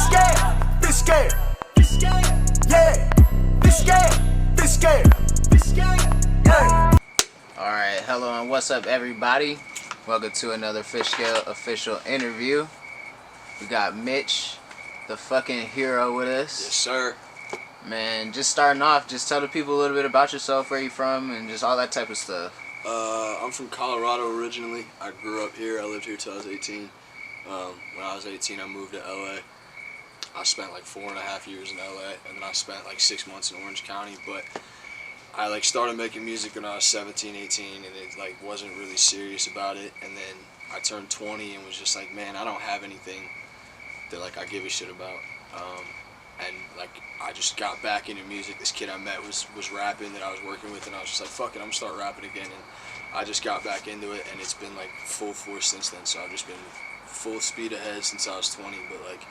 scared, be scared, be scared, yeah, be scared, be scared, be scared, yeah. Alright, hello and what's up everybody? Welcome to another Fish Scale official interview. We got Mitch, the fucking hero with us. Yes, sir. Man, just starting off, just tell the people a little bit about yourself, where you from, and just all that type of stuff. I'm from Colorado originally. I grew up here. I lived here till I was 18. When I was 18, I moved to LA. I spent like 4.5 years in LA, and then I spent like 6 months in Orange County. But I like started making music when I was 17, 18, and it like wasn't really serious about it. And then I turned 20 and was just like, man, I don't have anything that like I give a shit about. And like I just got back into music. This kid I met was rapping that I was working with, and I was just like, fuck it, I'm gonna start rapping again. And I just got back into it, and it's been like full force since then. So I've just been full speed ahead since I was 20. But like,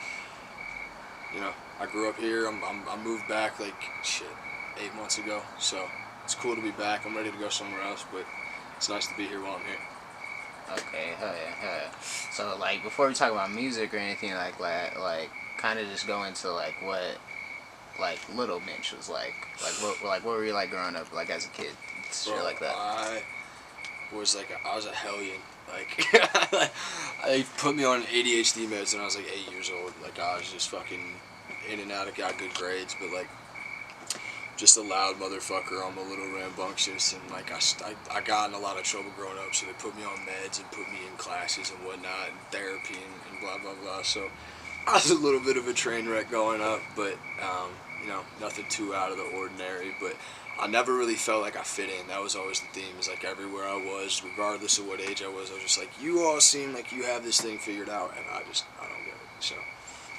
you know, I grew up here. I moved back like shit 8 months ago. So it's cool to be back. I'm ready to go somewhere else, but it's nice to be here while I'm here. Okay, hell yeah, hell yeah. So like, before we talk about music or anything like that, like kind of just go into like what like little Mitch was like what were you like growing up like as a kid, shit Bro, like that. I was a hellion. Like they put me on ADHD meds when I was like 8 years old. Like I was just fucking in and out. I got good grades, but like just a loud motherfucker. I'm a little rambunctious, and like I got in a lot of trouble growing up. So they put me on meds and put me in classes and whatnot, and therapy and blah blah blah. So I was a little bit of a train wreck growing up, but you know, nothing too out of the ordinary. But I never really felt like I fit in. That was always the theme. Is like everywhere I was, regardless of what age I was just like, you all seem like you have this thing figured out, and I don't get it. So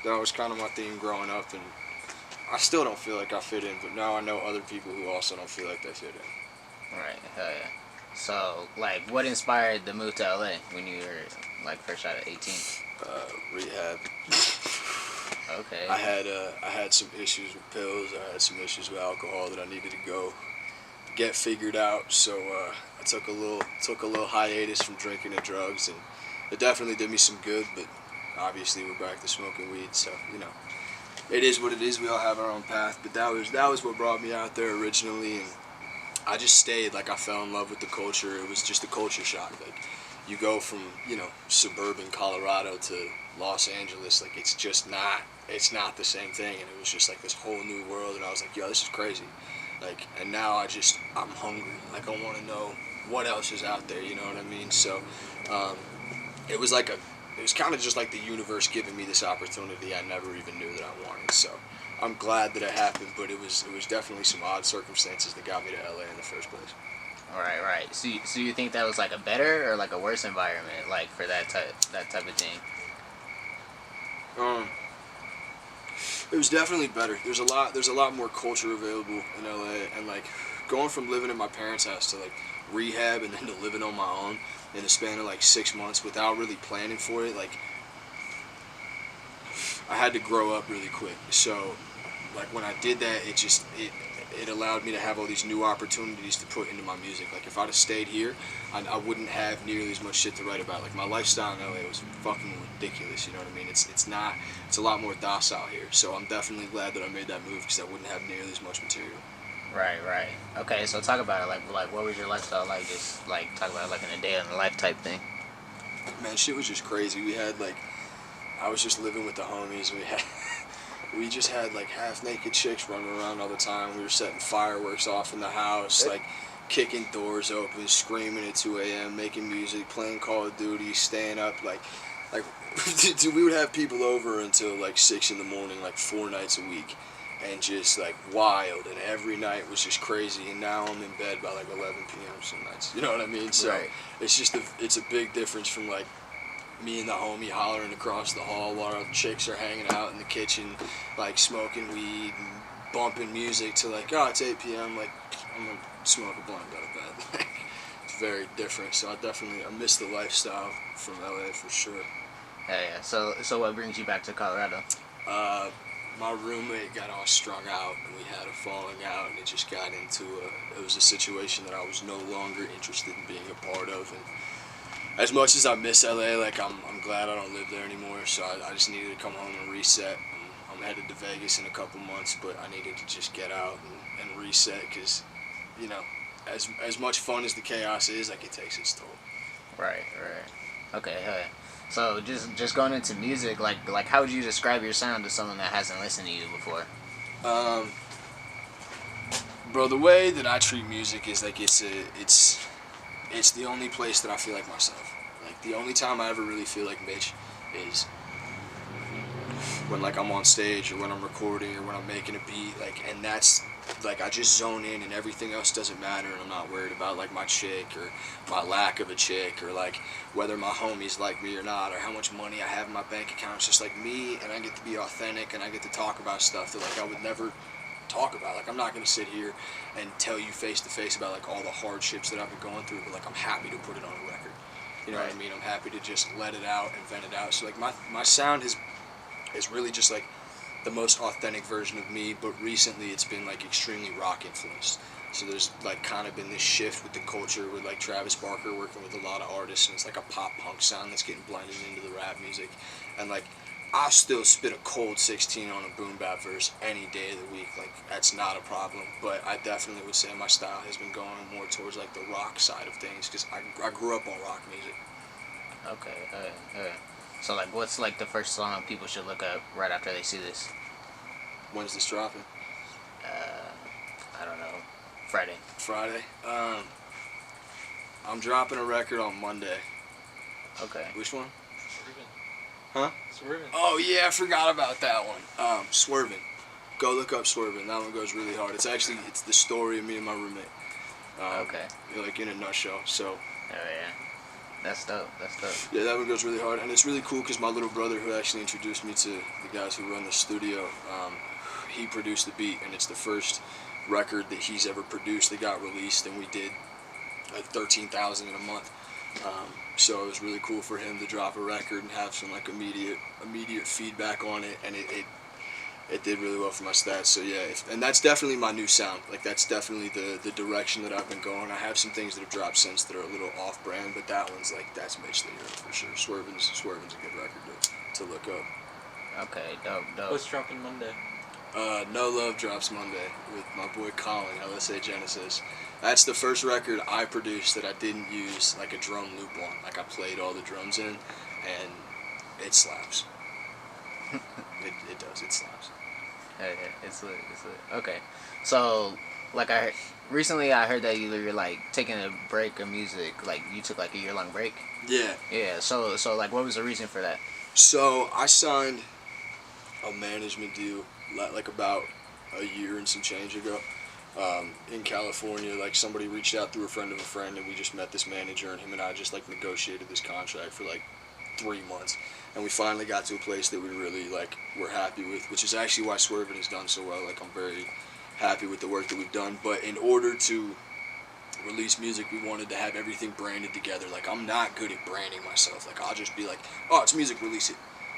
that was kind of my theme growing up, and I still don't feel like I fit in. But now I know other people who also don't feel like they fit in. Right, hell yeah. So like, what inspired the move to LA when you were like first out of 18? Rehab. Okay. I had some issues with pills. I had some issues with alcohol that I needed to go get figured out. So I took a little hiatus from drinking and drugs, and it definitely did me some good. But obviously we're back to smoking weed, so you know, it is what it is. We all have our own path. But that was what brought me out there originally, and I just stayed. Like I fell in love with the culture. It was just a culture shock. Like you go from, you know, suburban Colorado to Los Angeles, like it's not the same thing, and it was just like this whole new world, and I was like, yo, this is crazy. Like, and now I'm hungry. Like I want to know what else is out there, you know what I mean? So it was kind of just like the universe giving me this opportunity I never even knew that I wanted. So I'm glad that it happened, but it was definitely some odd circumstances that got me to LA in the first place. Right. So you think that was like a better or like a worse environment, like for that type of thing? It was definitely better. There's a lot more culture available in LA, and like going from living in my parents' house to like rehab and then to living on my own in the span of like 6 months without really planning for it, like I had to grow up really quick. So like when I did that, it allowed me to have all these new opportunities to put into my music. Like if I'd have stayed here, I wouldn't have nearly as much shit to write about. Like my lifestyle in LA was fucking ridiculous, you know what I mean? It's a lot more docile here. So I'm definitely glad that I made that move, because I wouldn't have nearly as much material. Right. Okay, so talk about it. Like what was your lifestyle like? Just like talk about it like in a day in the life type thing. Man, shit was just crazy. We had like, I was just living with the homies. We just had like half naked chicks running around all the time. We were setting fireworks off in the house, like kicking doors open, screaming at 2 a.m., making music, playing Call of Duty, staying up like dude, we would have people over until like 6 in the morning, like 4 nights a week, and just like wild. And every night was just crazy. And now I'm in bed by like 11 p.m. some nights. You know what I mean? So right. It's a big difference from like me and the homie hollering across the hall while our chicks are hanging out in the kitchen, like smoking weed and bumping music, to like, oh, it's 8 p.m. Like I'm gonna smoke a blunt and go to bed. It's very different. So I miss the lifestyle from LA for sure. Yeah. So what brings you back to Colorado? My roommate got all strung out, and we had a falling out, and it just got into it was a situation that I was no longer interested in being a part of. And as much as I miss LA, like I'm glad I don't live there anymore. So I just needed to come home and reset. And headed to Vegas in a couple months, but I needed to just get out and reset because, you know, as much fun as the chaos is, like, it takes its toll. Right. Okay. So just going into music, like how would you describe your sound to someone that hasn't listened to you before? Bro, the way that I treat music is like it's the only place that I feel like myself. Like the only time I ever really feel like Mitch is when like I'm on stage or when I'm recording or when I'm making a beat, like, and that's like I just zone in and everything else doesn't matter, and I'm not worried about like my chick or my lack of a chick or like whether my homies like me or not or how much money I have in my bank account. It's just like me, and I get to be authentic and I get to talk about stuff that like I would never talk about. Like I'm not gonna sit here and tell you face to face about like all the hardships that I've been going through, but like I'm happy to put it on a record. You know what I mean? I'm happy to just let it out and vent it out. So like my sound is really just like the most authentic version of me, but recently it's been like extremely rock influenced. So there's like kind of been this shift with the culture with like Travis Barker working with a lot of artists, and it's like a pop punk sound that's getting blended into the rap music. And like I still spit a cold 16 on a boom bap verse any day of the week. Like that's not a problem, but I definitely would say my style has been going more towards like the rock side of things because I grew up on rock music. Okay. So like, what's like the first song people should look up right after they see this? When's this dropping? I don't know. Friday. I'm dropping a record on Monday. Okay. Which one? Swerving. Huh? Swerving. Oh yeah, I forgot about that one. Swerving. Go look up Swerving. That one goes really hard. It's the story of me and my roommate. Okay. Like in a nutshell. So. Oh yeah. That's dope. Yeah, that one goes really hard, and it's really cool because my little brother, who actually introduced me to the guys who run the studio, he produced the beat, and it's the first record that he's ever produced that got released, and we did like 13,000 in a month. So it was really cool for him to drop a record and have some like immediate feedback on it, and it did really well for my stats. So yeah, and that's definitely my new sound. Like that's definitely the direction that I've been going. I have some things that have dropped since that are a little off-brand, but that one's like that's Mitch the Hero for sure. Swervin's a good record to look up. Okay, dope. What's dropping Monday? No Love drops Monday with my boy Colin, LSA Genesis. That's the first record I produced that I didn't use like a drum loop on. Like I played all the drums in, and it slaps. It does. It slaps. Yeah, it's lit. Okay, so like recently I heard that you were like taking a break of music, like you took like a year-long break. Yeah. Yeah. So like, what was the reason for that? So I signed a management deal like about a year and some change ago in California. Like somebody reached out through a friend of a friend, and we just met this manager, and him and I just like negotiated this contract for like 3 months, and we finally got to a place that we really like were happy with, which is actually why Swervin has done so well. Like I'm very happy with the work that we've done, but in order to release music, we wanted to have everything branded together. Like I'm not good at branding myself. Like I'll just be like, oh, it's music, release it.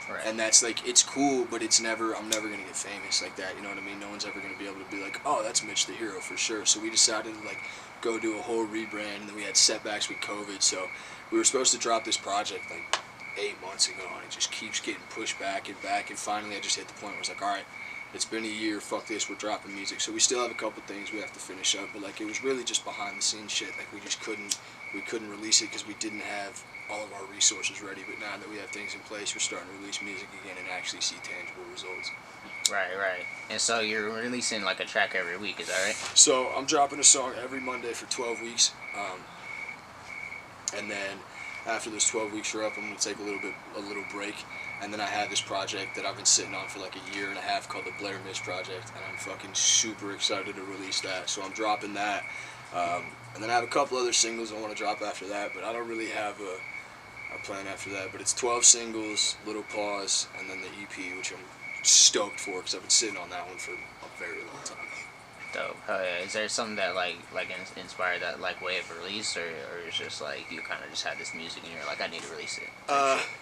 Right. And that's like, it's cool, but I'm never gonna get famous like that, you know what I mean? No one's ever gonna be able to be like, oh, that's Mitch the Hero for sure. So we decided to like go do a whole rebrand, and then we had setbacks with COVID, so we were supposed to drop this project like 8 months ago, and it just keeps getting pushed back, and finally I just hit the point where I was like, alright, it's been a year, fuck this, we're dropping music. So we still have a couple things we have to finish up, but like it was really just behind the scenes shit. Like we couldn't release it because we didn't have all of our resources ready, but now that we have things in place, we're starting to release music again and actually see tangible results. Right. And so you're releasing like a track every week, is that right? So I'm dropping a song every Monday for 12 weeks, and then after those 12 weeks are up, I'm going to take a little break, and then I have this project that I've been sitting on for like a year and a half called the Blair Mitch Project, and I'm fucking super excited to release that. So I'm dropping that, and then I have a couple other singles I want to drop after that, but I don't really have a plan after that. But it's 12 singles, little pause, and then the EP, which I'm stoked for because I've been sitting on that one for a very long time. Dope. Is there something that like inspired that like way of release, or it's just like you kind of just had this music and you're like, I need to release it?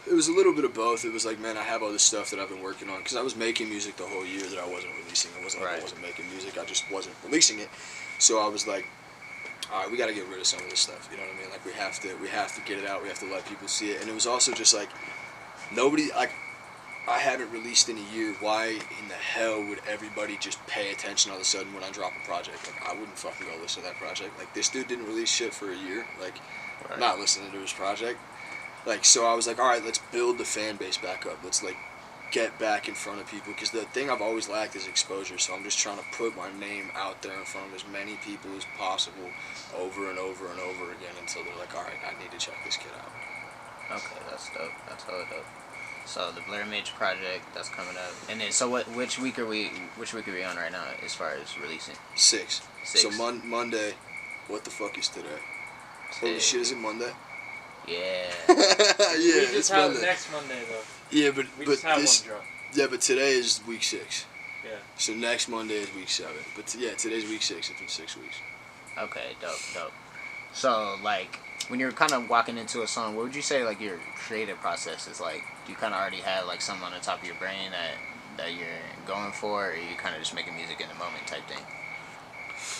It was a little bit of both. It was like, man, I have all this stuff that I've been working on, because I was making music the whole year that I wasn't releasing. It wasn't like I wasn't making music, I just wasn't releasing it. So I was like, all right, we got to get rid of some of this stuff. You know what I mean? Like we have to get it out. We have to let people see it. And it was also just like nobody, like I haven't released in a year. Why in the hell would everybody just pay attention all of a sudden when I drop a project? Like, I wouldn't fucking go listen to that project. Like, this dude didn't release shit for a year. Like, Right. I'm not listening to his project. Like, so I was like, all right, let's build the fan base back up. Let's, like, get back in front of people. Because the thing I've always lacked is exposure. So I'm just trying to put my name out there in front of as many people as possible over and over and over again until they're like, all right, I need to check this kid out. Okay, that's dope. That's hella dope. So the Blair Mitch Project, that's coming up. And then, so which week are we on right now as far as releasing? 6. Six. So Monday, what the fuck is today? Holy Today. shit, is it Monday? Yeah. Yeah, We it's just have Monday. next Monday though. Yeah, We but just have this, one drop. yeah, but today is week 6. Yeah. So next Monday is week 7. But yeah, today's week 6. It's been 6 weeks. Okay, dope. So, like, when you're kind of walking into a song, what would you say, like, your creative process is like? Do you kind of already have, like, something on the top of your brain that you're going for, or are you kind of just making music in the moment type thing?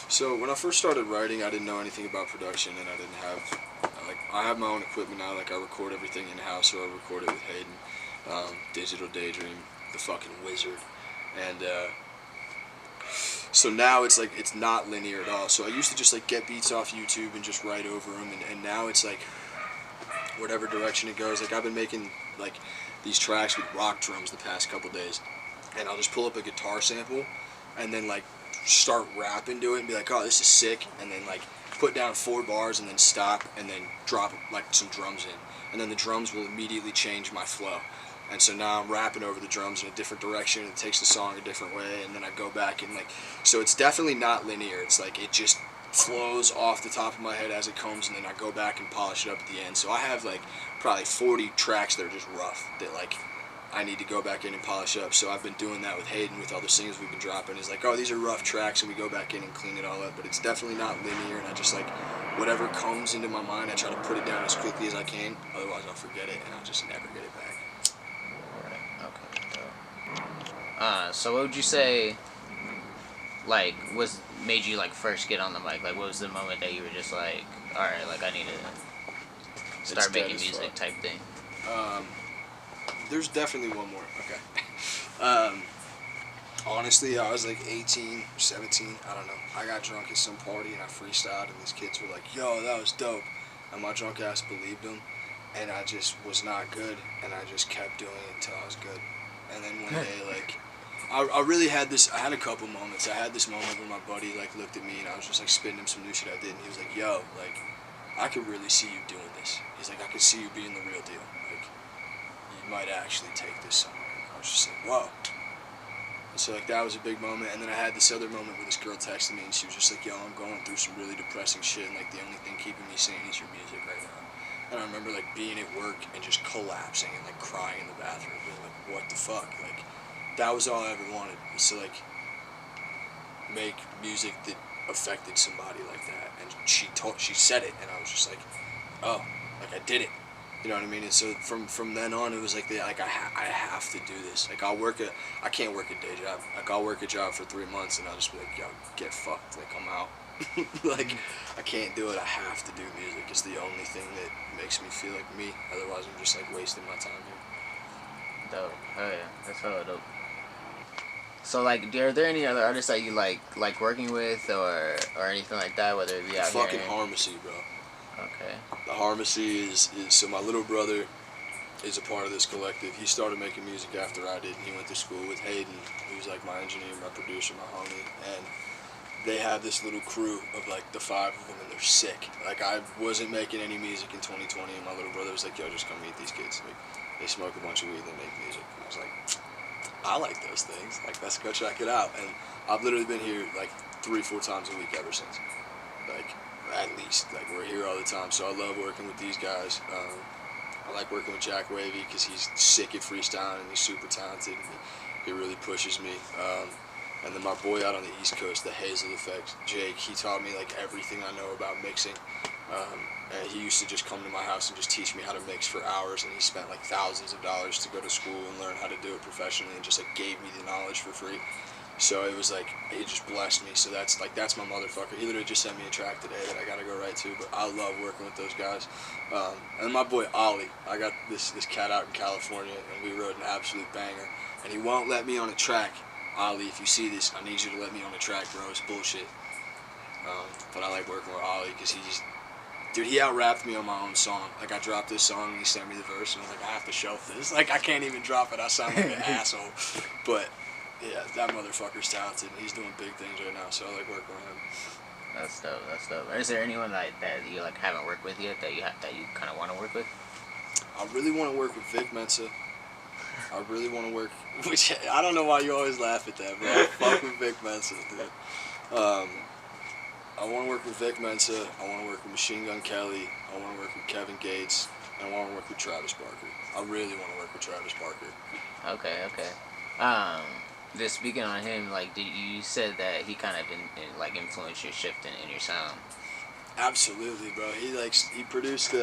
So when I first started writing, I didn't know anything about production, and I didn't have, like, I have my own equipment now. Like, I record everything in house, or I record it with Hayden, Digital Daydream, the fucking wizard, and so now it's like it's not linear at all. So I used to just like get beats off YouTube and just write over them, and now it's like whatever direction it goes. Like, I've been making like these tracks with rock drums the past couple days, and I'll just pull up a guitar sample and then like start rapping to it and be like, oh, this is sick, and then like put down 4 bars and then stop and then drop like some drums in, and then the drums will immediately change my flow. And so now I'm rapping over the drums in a different direction. It takes the song a different way, and then I go back and like, so it's definitely not linear. It's like it just flows off the top of my head as it comes, and then I go back and polish it up at the end. So I have like probably 40 tracks that are just rough that like I need to go back in and polish up. So I've been doing that with Hayden with all the singles we've been dropping. It's like, oh, these are rough tracks, and we go back in and clean it all up. But it's definitely not linear, and I just like whatever comes into my mind, I try to put it down as quickly as I can. Otherwise, I'll forget it, and I'll just never get it back. So what would you say, like, made you, like, first get on the mic? Like, what was the moment that you were just like, alright, like, I need to start making music type thing? There's definitely one more. Okay. Honestly, I was like 18, 17, I don't know. I got drunk at some party and I freestyled, and these kids were like, yo, that was dope. And my drunk ass believed them, and I just was not good, and I just kept doing it until I was good. And then one day, like, I really had this, I had a couple moments. I had this moment where my buddy, like, looked at me, and I was just, like, spitting him some new shit I did, and he was like, yo, like, I could really see you doing this. He's like, I could see you being the real deal. Like, you might actually take this somewhere. And I was just like, whoa. And so, like, that was a big moment. And then I had this other moment where this girl texted me, and she was just like, yo, I'm going through some really depressing shit, and, like, the only thing keeping me sane is your music right now. And I remember, like, being at work and just collapsing and, like, crying in the bathroom, being like, what the fuck? Like, that was all I ever wanted, was to, like, make music that affected somebody like that. And she said it, and I was just like, oh, like, I did it. You know what I mean? And so from then on, it was like, I have to do this. Like, I can't work a day job. Like, I'll work a job for 3 months, and I'll just be like, yo, get fucked. Like, I'm out. Like, I can't do it. I have to do music. It's the only thing that makes me feel like me. Otherwise, I'm just, like, wasting my time here. Dope. Oh yeah, that's hella dope. So, like, are there any other artists that you like working with, or anything like that, whether it be out Fucking here? Harmacy, bro. Okay. The Harmacy is so my little brother is a part of this collective. He started making music after I did, and he went to school with Hayden, who's like my engineer, my producer, my homie, and they have this little crew of like the 5 of them, and they're sick. Like, I wasn't making any music in 2020, and my little brother was like, yo, just come meet these kids. Like, they smoke a bunch of weed, they make music. And I was like, I like those things. Like, let's go check it out. And I've literally been here like 3-4 times a week ever since. Like, at least. Like, we're here all the time. So I love working with these guys. I like working with Jack Wavy because he's sick at freestyling and he's super talented. And he really pushes me. And then my boy out on the East Coast, the Hazel Effect, Jake, he taught me like everything I know about mixing. And he used to just come to my house and just teach me how to mix for hours, and he spent like thousands of dollars to go to school and learn how to do it professionally, and just like gave me the knowledge for free. So it was like, he just blessed me. So that's my motherfucker. He literally just sent me a track today that I gotta go right to, but I love working with those guys. And my boy Ollie, I got this cat out in California, and we wrote an absolute banger, and he won't let me on a track. Ollie, if you see this, I need you to let me on a track, bro. It's bullshit. But I like working with Ollie because dude, he out-rapped me on my own song. Like, I dropped this song, and he sent me the verse, and I was like, I have to shelf this. Like, I can't even drop it. I sound like an asshole. But, yeah, that motherfucker's talented. He's doing big things right now, so I like working with him. That's dope. That's dope. Is there anyone like that you like haven't worked with yet that you kind of want to work with? I really want to work with Vic Mensa. I really want to work, which I don't know why you always laugh at that, bro. I fuck with Vic Mensa, dude. I want to work with Vic Mensa, I want to work with Machine Gun Kelly, I want to work with Kevin Gates, and I want to work with Travis Barker. I really want to work with Travis Barker. Okay. Just speaking on him, like, you said that he kind of like influenced your shift in your sound. Absolutely, bro. He produced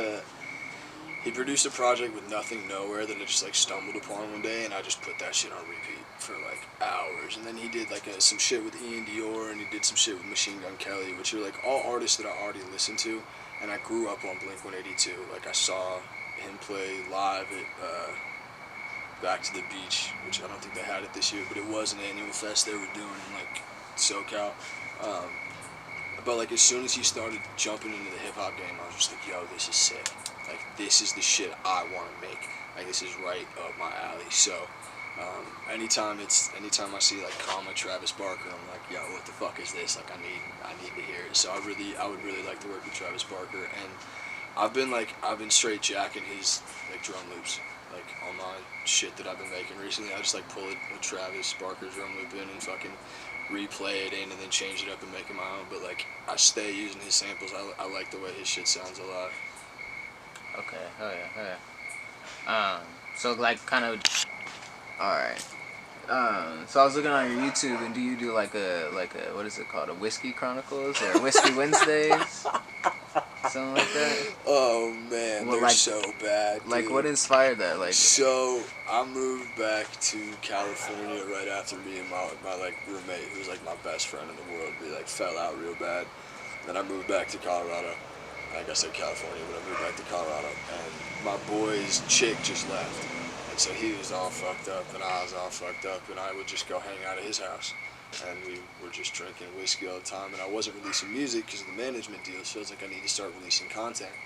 a project with nothing nowhere that I just like stumbled upon one day, and I just put that shit on repeat for like hours. And then he did like some shit with Ian Dior, and he did some shit with Machine Gun Kelly, which are like all artists that I already listened to. And I grew up on Blink-182. Like, I saw him play live at Back to the Beach, which I don't think they had it this year, but it was an annual fest they were doing in like SoCal. But like, as soon as he started jumping into the hip hop game, I was just like, yo, this is sick. Like, this is the shit I want to make. Like, this is right up my alley. So anytime I see like Travis Barker, I'm like, yo, what the fuck is this? Like, I need to hear it. So I would really like to work with Travis Barker, and I've been straight jacking his like drum loops. Like, on my shit that I've been making recently, I just like pull a Travis Barker drum loop in and fucking replay it in and then change it up and make it my own. But like, I stay using his samples. I like the way his shit sounds a lot. Okay, oh yeah. So like, kind of, alright. So I was looking on your YouTube, and do you do like a what is it called, a Whiskey Chronicles or Whiskey Wednesdays? Something like that? Oh man, well, they're like, so bad, dude. Like, what inspired that? Like, so I moved back to California right after me and my like roommate, who was like my best friend in the world. We like fell out real bad. Then I moved back to Colorado. Like I said California, but I moved back to Colorado, and my boy's chick just left. And so he was all fucked up, and I was all fucked up, and I would just go hang out at his house. And we were just drinking whiskey all the time, and I wasn't releasing music because of the management deal, so I was like, I need to start releasing content.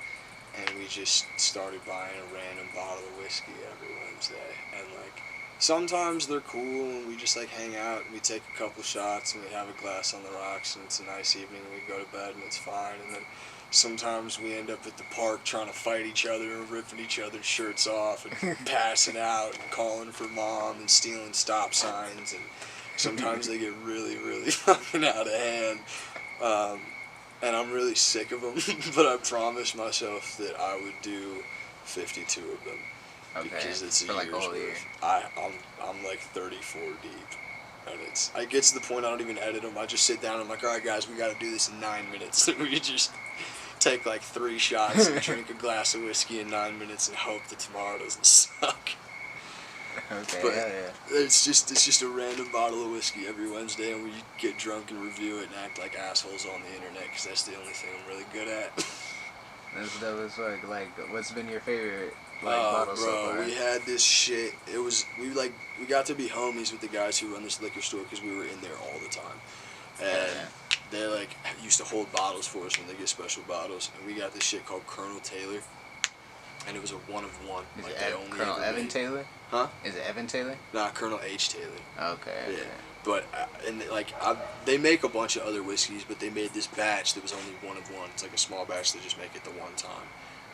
And we just started buying a random bottle of whiskey every Wednesday. And like, sometimes they're cool, and we just like hang out, and we take a couple shots, and we have a glass on the rocks, and it's a nice evening, and we go to bed, and it's fine. And then sometimes we end up at the park trying to fight each other and ripping each other's shirts off and passing out and calling for mom and stealing stop signs. And sometimes they get really, really fucking out of hand. And I'm really sick of them, but I promised myself that I would do 52 of them. okay, Because it's a for like year's a whole year. worth. I'm like 34 deep. And I get to the point I don't even edit them. I just sit down and I'm like, alright guys, we gotta do this in 9 minutes. We just take like 3 shots and drink a glass of whiskey in 9 minutes and hope that tomorrow doesn't suck. Okay, But yeah. it's just a random bottle of whiskey every Wednesday, and we get drunk and review it and act like assholes on the internet, because that's the only thing I'm really good at. That's dope as fuck. Like, what's been your favorite bottle so far? We had this shit. We got to be homies with the guys who run this liquor store because we were in there all the time, and they like used to hold bottles for us when they get special bottles, and we got this shit called Colonel Taylor. And it was a one of one. Is like, it Colonel Evan Taylor? Huh? Is it Evan Taylor? Nah, Colonel H. Taylor. Okay. Yeah. But, they make a bunch of other whiskeys, but they made this batch that was only one of one. It's like a small batch they just make it the one time.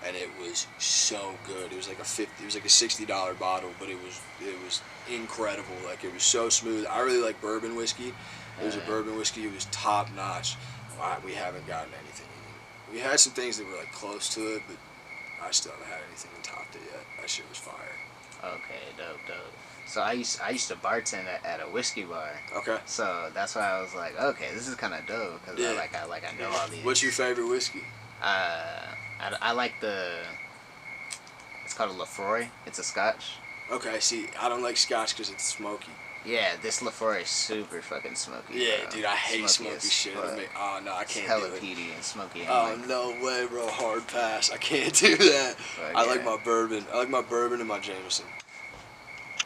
And it was so good. It was like a $60 bottle, but it was incredible. Like, it was so smooth. I really like bourbon whiskey. It was a bourbon whiskey. It was top notch. We haven't gotten anything. We had some things that were like close to it, but I still haven't had anything that topped it yet. That shit was fire. Okay, dope. So I used to bartend at a whiskey bar. Okay. So that's why I was like, okay, this is kind of dope because I know all these. What's your favorite whiskey? I like the. It's called a Lefroy. It's a Scotch. Okay, see, I don't like Scotch because it's smoky. Yeah, this Lefroy is super fucking smoky. Yeah, bro. dude, I hate smoky as shit. fuck. Oh no, I It's can't hella do it. peaty and smoky. And Oh like, no way, bro! Hard pass. I can't do that. I like yeah. my bourbon. I like my bourbon and my Jameson.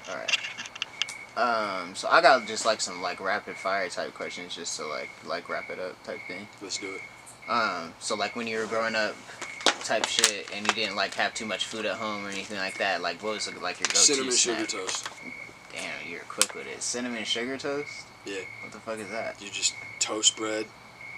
All right. So I got just like some like rapid fire type questions just to like wrap it up type thing. Let's do it. So like when you were growing up, type shit, and you didn't like have too much food at home or anything like that. Like what was like your go-to Cinnamon snack? sugar toast. Damn, you're quick with it. Cinnamon sugar toast? Yeah. What the fuck is that? You just toast bread,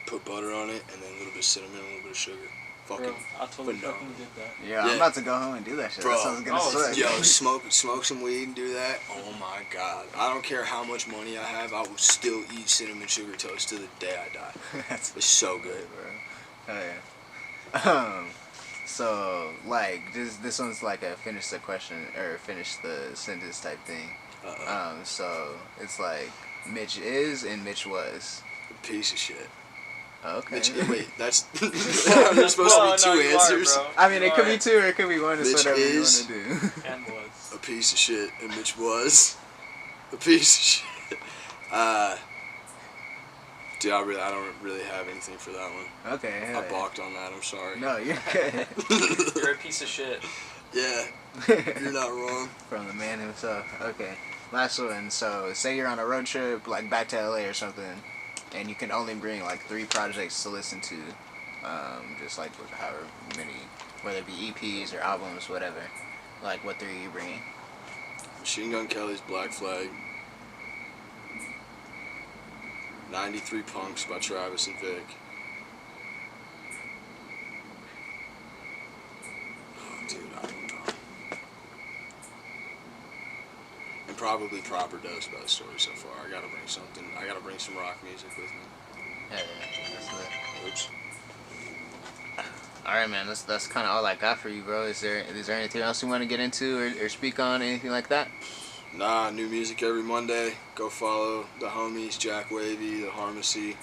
put butter on it, and then a little bit of cinnamon, and a little bit of sugar. Fucking Bro, I totally phenomenal. fucking did that. Yeah, I'm about to go home and do that shit. Bro, That sounds gonna suck. Yo, smoke some weed and do that. Oh my god. I don't care how much money I have, I will still eat cinnamon sugar toast to the day I die. That's It's so good. bro. Hell yeah. So like this one's like a finish the question or finish the sentence type thing. So it's like Mitch is and Mitch was. A piece of shit. Okay. Mitch, wait, that's there's supposed to be two you are, answers. bro. I mean, it You could are. be two or it could be one. It's Mitch whatever is- you want to do. And was. A piece of shit, and Mitch was a piece of shit. Dude, I don't really have anything for that one. Okay. Hell I yeah. balked on that. I'm sorry. No, you're good. You're a piece of shit. Yeah, you're not wrong. From the man himself. Okay. Last one. So, say you're on a road trip, like back to LA or something, and you can only bring like 3 projects to listen to, just like however many, whether it be EPs or albums, whatever. Like, what 3 are you bringing? Machine Gun Kelly's Black Flag. 93 Punks by Travis and Vic. Oh, dude, I don't know. And probably Proper Dose by the Story so far. I gotta bring something. I gotta bring some rock music with me. Yeah, that's lit. Oops. All right, man. That's kind of all I got for you, bro. Is there anything else you want to get into or speak on, anything like that? Nah, new music every Monday. Go follow the homies, Jack Wavy, The Harmacy,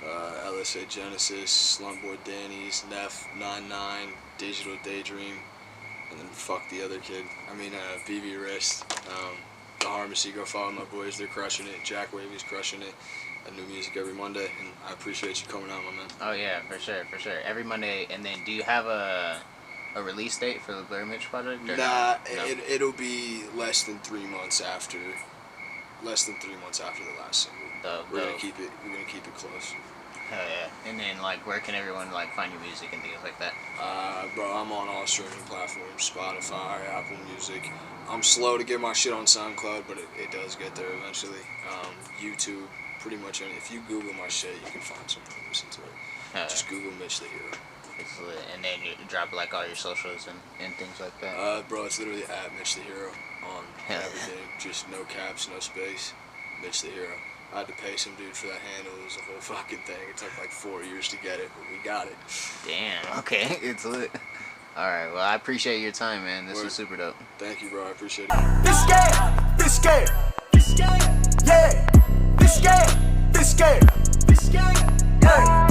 LSA Genesis, Slumpboy Danny's, Neff 99, Digital Daydream, and then fuck the other kid. BB Wrist. The Harmacy, go follow my boys. They're crushing it. Jack Wavy's crushing it. New music every Monday, and I appreciate you coming out, my man. Oh yeah, for sure. Every Monday. And then, do you have a release date for the Blair Mitch Project? Or Nah, no? it'll be less than 3 months after the last single. We're gonna keep it close. Hell yeah. And then, like, where can everyone like find your music and things like that? Bro, I'm on all streaming platforms: Spotify, Apple Music. I'm slow to get my shit on SoundCloud, but it does get there eventually. YouTube, pretty much. If you Google my shit, you can find something to listen to it. Hell Just Google Mitch the Hero. It's lit. And then you drop like all your socials and things like that. Bro, it's literally at Mitch the Hero on Hell yeah. everything. Just no caps, no space. Mitch the Hero. I had to pay some dude for that handle. It was a whole fucking thing. It took like 4 years to get it, but we got it. Damn. Okay. It's lit. All right. Well, I appreciate your time, man. This Word. was super dope. Thank you, bro. I appreciate it. Be scared.